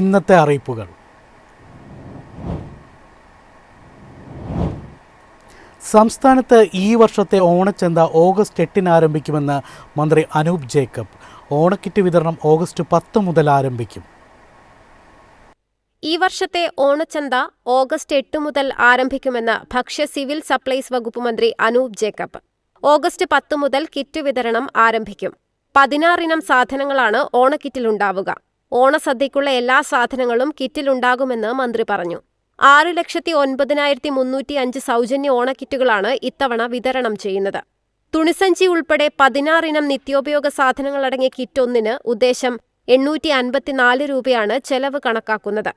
ഇന്നത്തെ അറിയിപ്പുകൾ. സംസ്ഥാനത്ത് ഈ വർഷത്തെ ഓണച്ചന്ത ഓഗസ്റ്റ് 8 ആരംഭിക്കുമെന്ന് മന്ത്രി അനൂപ് ജേക്കബ്. ഓണക്കിറ്റ് വിതരണം ഓഗസ്റ്റ് 10 മുതൽ ആരംഭിക്കും. ഈ വർഷത്തെ ഓണച്ചന്ത ഓഗസ്റ്റ് 8 മുതൽ ആരംഭിക്കുമെന്ന് ഭക്ഷ്യ സിവിൽ സപ്ലൈസ് വകുപ്പ് മന്ത്രി അനൂപ് ജേക്കബ്. ഓഗസ്റ്റ് 10 മുതൽ കിറ്റ് വിതരണം ആരംഭിക്കും. 16 ഇനം സാധനങ്ങളാണ് ഓണക്കിറ്റിലുണ്ടാവുക. ഓണസദ്യയ്ക്കുള്ള എല്ലാ സാധനങ്ങളും കിറ്റിലുണ്ടാകുമെന്ന് മന്ത്രി പറഞ്ഞു. 6,09,305 സൗജന്യ ഓണക്കിറ്റുകളാണ് ഇത്തവണ വിതരണം ചെയ്യുന്നത്. തുണിസഞ്ചി ഉൾപ്പെടെ 16 ഇനം നിത്യോപയോഗ സാധനങ്ങളടങ്ങിയ കിറ്റ് ഒന്നിന് ഉദ്ദേശം 854 രൂപയാണ് ചെലവ് കണക്കാക്കുന്നത്.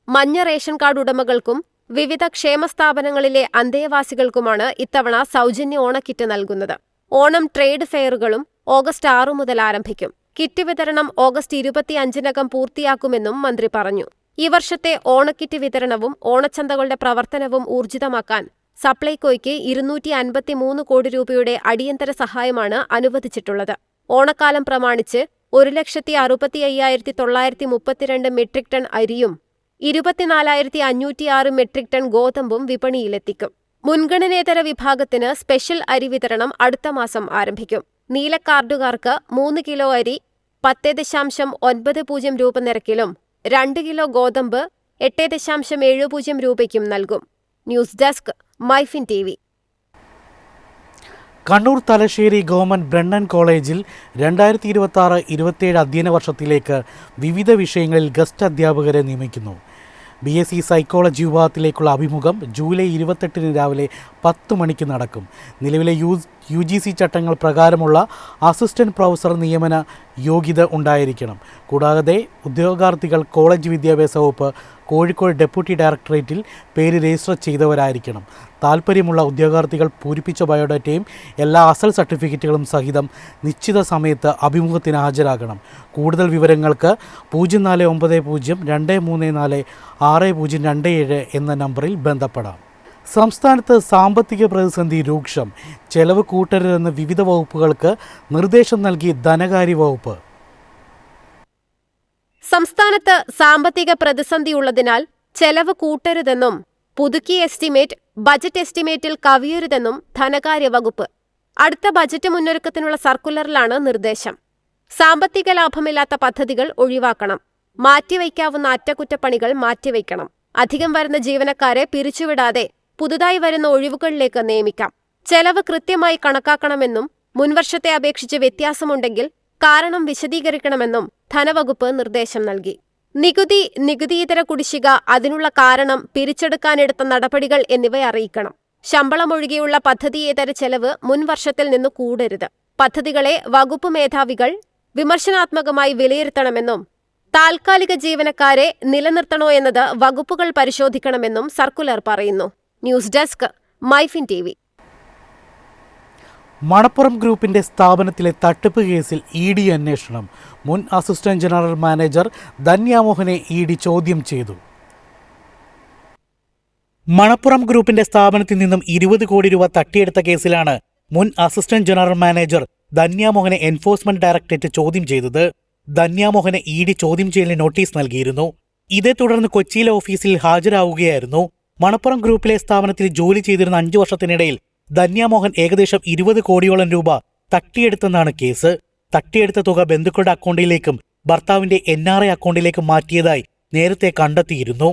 മഞ്ഞ റേഷൻ കാർഡ് ഉടമകൾക്കും വിവിധ ക്ഷേമസ്ഥാപനങ്ങളിലെ അന്തേവാസികൾക്കുമാണ് ഇത്തവണ സൗജന്യ ഓണക്കിറ്റ് നൽകുന്നത്. ഓണം ട്രേഡ് ഫെയറുകളും ഓഗസ്റ്റ് 6 മുതൽ ആരംഭിക്കും. കിറ്റ് വിതരണം ഓഗസ്റ്റ് 25-നകം പൂർത്തിയാക്കുമെന്നും മന്ത്രി പറഞ്ഞു. ഈ വർഷത്തെ ഓണക്കിറ്റ് വിതരണവും ഓണച്ചന്തകളുടെ പ്രവർത്തനവും ഊർജിതമാക്കാൻ സപ്ലൈകോയ്ക്ക് 253 കോടി രൂപയുടെ അടിയന്തര സഹായമാണ് അനുവദിച്ചിട്ടുള്ളത്. ഓണക്കാലം പ്രമാണിച്ച് 1,65,932 മെട്രിക് ടൺ അരിയും 24,506 മെട്രിക് ടൺ ഗോതമ്പും വിപണിയിലെത്തിക്കും. മുൻഗണനേതര വിഭാഗത്തിന് സ്പെഷ്യൽ അരി വിതരണം അടുത്ത മാസം ആരംഭിക്കും. നീലക്കാർഡുകാർക്ക് 3 കിലോ അരി 10.90 രൂപ നിരക്കിലും 2 കിലോ ഗോതമ്പ് 8.70 രൂപയ്ക്കും നൽകും. News desk MyFin TV. Kannur Thalassery government Brennen കോളേജിൽ 2026-27 അധ്യയന വർഷത്തിലേക്ക് വിവിധ വിഷയങ്ങളിൽ ഗസ്റ്റ് അധ്യാപകരെ നിയമിക്കുന്നു. BSc സൈക്കോളജി വിഭാഗത്തിലേക്കുള്ള അഭിമുഖം ജൂലൈ 28 രാവിലെ 10 മണിക്ക് നടക്കും. നിലവിലെ UGC ചട്ടങ്ങൾ പ്രകാരമുള്ള അസിസ്റ്റന്റ് പ്രൊഫസർ നിയമന യോഗ്യത ഉണ്ടായിരിക്കണം. കൂടാതെ ഉദ്യോഗാർത്ഥികൾ കോളേജ് വിദ്യാഭ്യാസ വകുപ്പ് കോഴിക്കോട് ഡെപ്യൂട്ടി ഡയറക്ടറേറ്റിൽ പേര് രജിസ്റ്റർ ചെയ്തവരായിരിക്കണം. താൽപ്പര്യമുള്ള ഉദ്യോഗാർത്ഥികൾ പൂരിപ്പിച്ച ബയോഡാറ്റയും എല്ലാ അസൽ സർട്ടിഫിക്കറ്റുകളും സഹിതം നിശ്ചിത സമയത്ത് അഭിമുഖത്തിന് ഹാജരാകണം. കൂടുതൽ വിവരങ്ങൾക്ക് 0492346027 എന്ന നമ്പറിൽ ബന്ധപ്പെടാം. സംസ്ഥാനത്ത് സാമ്പത്തിക പ്രതിസന്ധി രൂക്ഷം. ചെലവ് കൂട്ടരുതെന്ന് വിവിധ വകുപ്പുകൾക്ക് നിർദ്ദേശം നൽകി ധനകാര്യ വകുപ്പ്. സംസ്ഥാനത്ത് സാമ്പത്തിക പ്രതിസന്ധിയുള്ളതിനാൽ ചെലവ് കൂട്ടരുതെന്നും പുതുക്കിയ ബജറ്റ് എസ്റ്റിമേറ്റിൽ കവിയരുതെന്നും ധനകാര്യ വകുപ്പ്. അടുത്ത ബജറ്റ് മുന്നൊരുക്കത്തിനുള്ള സർക്കുലറിലാണ് നിർദ്ദേശം. സാമ്പത്തിക ലാഭമില്ലാത്ത പദ്ധതികൾ ഒഴിവാക്കണം. മാറ്റിവയ്ക്കാവുന്ന അറ്റകുറ്റപ്പണികൾ മാറ്റിവയ്ക്കണം. അധികം വരുന്ന ജീവനക്കാരെ പിരിച്ചുവിടാതെ പുതുതായി വരുന്ന ഒഴിവുകളിലേക്ക് നിയമിക്കാം. ചെലവ് കൃത്യമായി കണക്കാക്കണമെന്നും മുൻവർഷത്തെ അപേക്ഷിച്ച് വ്യത്യാസമുണ്ടെങ്കിൽ കാരണം വിശദീകരിക്കണമെന്നും ധനവകുപ്പ് നിർദ്ദേശം നൽകി. നികുതിയിതര കുടിശ്ശിക, അതിനുള്ള കാരണം, പിരിച്ചെടുക്കാനെടുത്ത നടപടികൾ എന്നിവ അറിയിക്കണം. ശമ്പളമൊഴികെയുള്ള പദ്ധതിയേതര ചെലവ് മുൻവർഷത്തിൽ നിന്ന് കൂടരുത്. പദ്ധതികളെ വകുപ്പ് മേധാവികൾ വിമർശനാത്മകമായി വിലയിരുത്തണമെന്നും താൽക്കാലിക ജീവനക്കാരെ നിലനിർത്തണോ എന്നത് വകുപ്പുകൾ പരിശോധിക്കണമെന്നും സർക്കുലർ പറയുന്നു. News desk MyFin TV. Manappuram ഗ്രൂപ്പിന്റെ സ്ഥാപനത്തിലെ തട്ടിപ്പ് കേസിൽ ED അന്വേഷണം. മുൻ അസിസ്റ്റന്റ് ജനറൽ മാനേജർ ധന്യാമോഹനെ ED ചോദ്യം ചെയ്തു. മണപ്പുറം ഗ്രൂപ്പിന്റെ സ്ഥാപനത്തിൽ നിന്നും 20 കോടി രൂപ തട്ടിയെടുത്ത കേസിലാണ് മുൻ അസിസ്റ്റന്റ് ജനറൽ മാനേജർ ധന്യാമോഹനെ എൻഫോഴ്സ്മെന്റ് ഡയറക്ടറേറ്റ് ചോദ്യം ചെയ്തത്. ധന്യാമോഹനെ ED ചോദ്യം ചെയ്യലിന് നോട്ടീസ് നൽകിയിരുന്നു. ഇതേ തുടർന്ന് കൊച്ചിയിലെ ഓഫീസിൽ ഹാജരാവുകയായിരുന്നു. മണപ്പുറം ഗ്രൂപ്പിലെ സ്ഥാപനത്തിൽ ജോലി ചെയ്തിരുന്ന 5 വർഷത്തിനിടയിൽ ധന്യാമോഹൻ ഏകദേശം 20 കോടിയോളം രൂപ തട്ടിയെടുത്തെന്നാണ് കേസ്. തട്ടിയെടുത്ത തുക ബന്ധുക്കളുടെ അക്കൗണ്ടിലേക്കും ഭർത്താവിന്റെ NRI അക്കൗണ്ടിലേക്കും മാറ്റിയതായി നേരത്തെ കണ്ടെത്തിയിരുന്നു.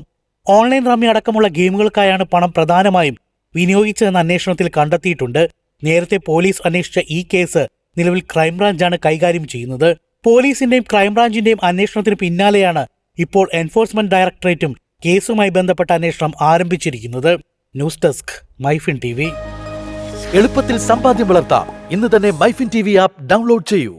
ഓൺലൈൻ റമ്മി അടക്കമുള്ള ഗെയിമുകൾക്കായാണ് പണം പ്രധാനമായും വിനിയോഗിച്ചതെന്ന അന്വേഷണത്തിൽ കണ്ടെത്തിയിട്ടുണ്ട്. നേരത്തെ പോലീസ് അന്വേഷിച്ച ഈ കേസ് നിലവിൽ ക്രൈംബ്രാഞ്ചാണ് കൈകാര്യം ചെയ്യുന്നത്. പോലീസിന്റെയും ക്രൈംബ്രാഞ്ചിന്റെയും അന്വേഷണത്തിന് പിന്നാലെയാണ് ഇപ്പോൾ എൻഫോഴ്സ്മെന്റ് ഡയറക്ടറേറ്റും കേസുമായി ബന്ധപ്പെട്ട അന്വേഷണം ആരംഭിച്ചിരിക്കുന്നത്. News desk MyFin TV. എളുപ്പത്തിൽ സമ്പാദ്യം വളർത്താം. ഇന്ന് തന്നെ മൈഫിൻ TV ആപ്പ് ഡൗൺലോഡ് ചെയ്യൂ.